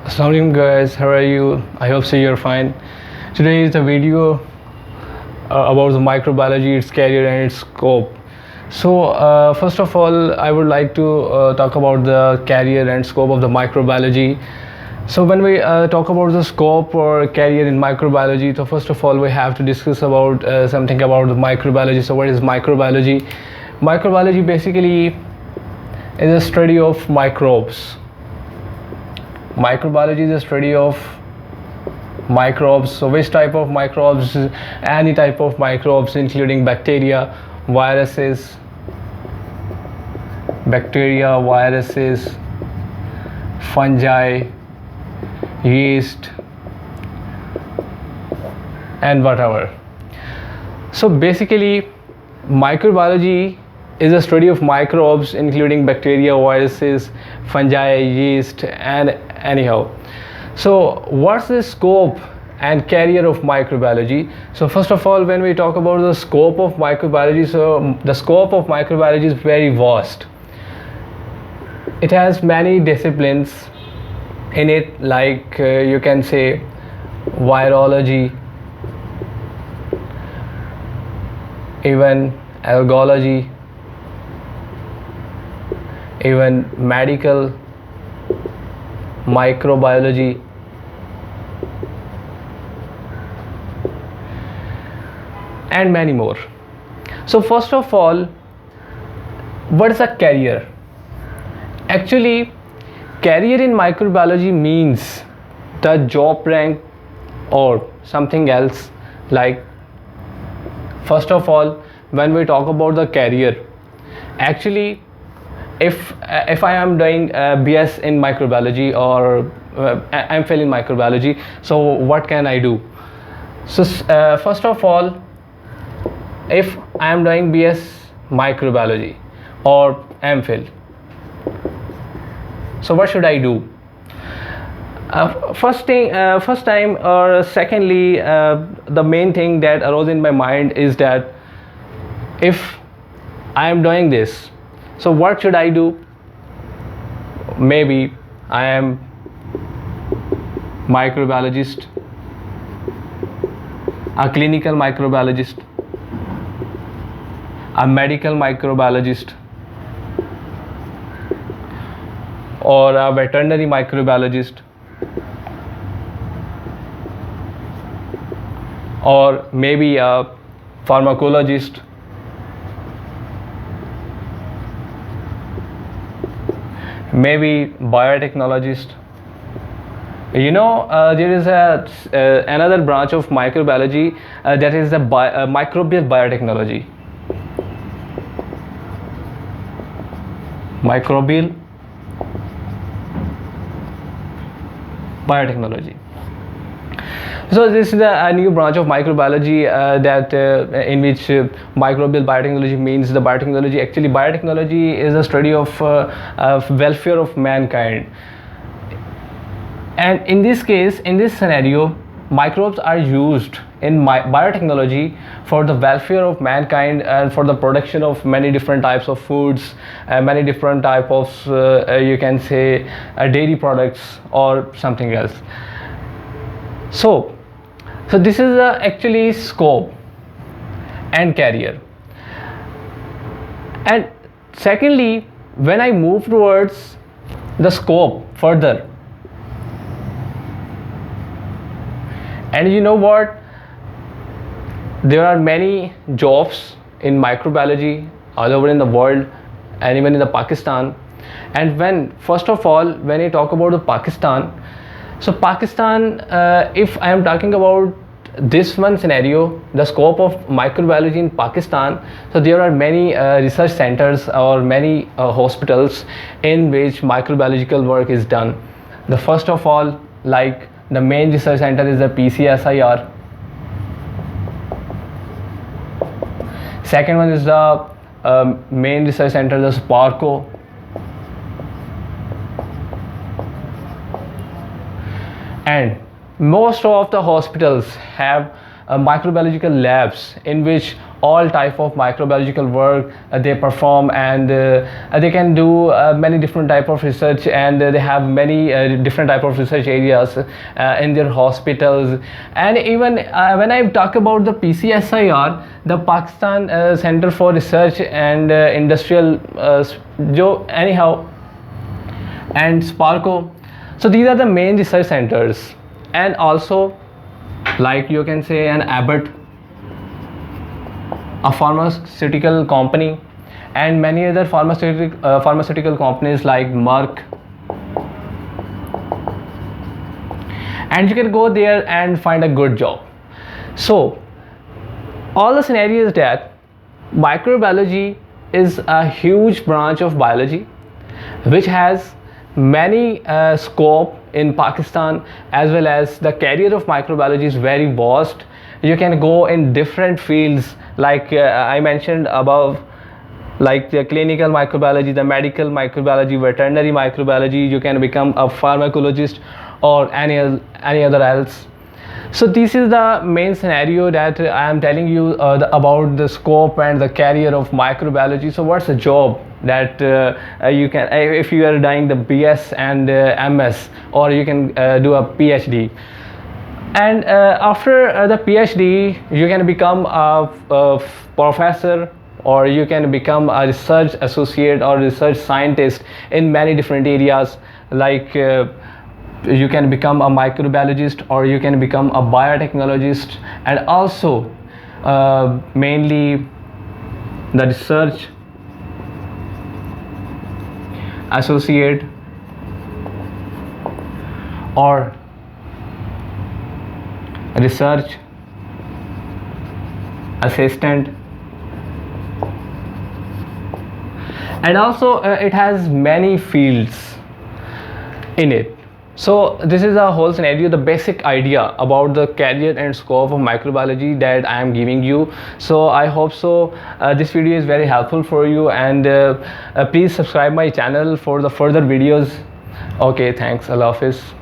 Assalamualaikum guys, how are you? I hope so you're fine. Today is the video about the microbiology, its career and its scope. So first of all, I would like to talk about the career and scope of the microbiology. So when we talk about the scope or career in microbiology, so first of all we have to discuss about something about the microbiology. So what is microbiology? Microbiology basically is a study of microbes. Microbiology is a study of microbes. So which type of microbes? Any type of microbes including bacteria, viruses, fungi, yeast, and whatever. So basically microbiology is a study of microbes including bacteria, viruses, fungi, yeast, and anyhow. So what's the scope and career of microbiology? So first of all, when we talk about the scope of microbiology, so the scope of microbiology is very vast. It has many disciplines in it, like you can say virology, even algology, even medical microbiology, and many more. So first of all, what is a career? Actually, career in microbiology means the job rank or something else. Like, first of all, when we talk about the career, actually if I am doing BS in microbiology or MPhil in microbiology, so what can I do? So first of all, if I am doing BS microbiology or MPhil, so what should I do? First time or secondly, the main thing that arose in my mind is that if I am doing this, so what should I do? Maybe I am microbiologist, a clinical microbiologist, a medical microbiologist, or a veterinary microbiologist, or maybe a pharmacologist, maybe biotechnologist. There is another branch of microbiology, that is the microbial biotechnology. Microbial biotechnology. So this is a new branch of microbiology that in which microbial biotechnology means the biotechnology. Actually, biotechnology is a study of welfare of mankind. And in this case, in this scenario, microbes are used in biotechnology for the welfare of mankind and for the production of many different types of foods, many different type of you can say dairy products or something else. So this is actually scope and career. And secondly, when I move towards the scope further, and you know what, there are many jobs in microbiology all over in the world and even in the Pakistan. And when first of all, when you talk about the Pakistan, so Pakistan, if I am talking about this one scenario, the scope of microbiology in Pakistan, so there are many research centers or many hospitals in which microbiological work is done. The first of all, like the main research center is the PCSIR. Second one is the main research center, the SPARCO. And most of the hospitals have microbiological labs in which all type of microbiological work they perform, and they can do many different type of research, and they have many different type of research areas in their hospitals. And even when I talk about the PCSIR, the Pakistan Center for Research and Industrial anyhow, and Sparco, so these are the main research centers. And also, like you can say, an Abbott, a pharmaceutical company, and many other pharmaceutical companies like Merck. And you can go there and find a good job. So all the scenarios that microbiology is a huge branch of biology which has many scope in Pakistan, as well as the career of microbiology is very vast. You can go in different fields, like I mentioned above, like the clinical microbiology, the medical microbiology, veterinary microbiology. You can become a pharmacologist or any other else. So this is the main scenario that I am telling you about the scope and the career of microbiology. So what's the job that you can, if you are doing the BS and MS, or you can do a PhD. And after the PhD, you can become a professor, or you can become a research associate or research scientist in many different areas, like you can become a microbiologist, or you can become a biotechnologist, and also mainly the research associate or research assistant. And also it has many fields in it. So this is a whole scenario, the basic idea about the career and scope of microbiology that I am giving you. So I hope so this video is very helpful for you, and please subscribe my channel for the further videos. Okay, thanks. Allah Hafiz.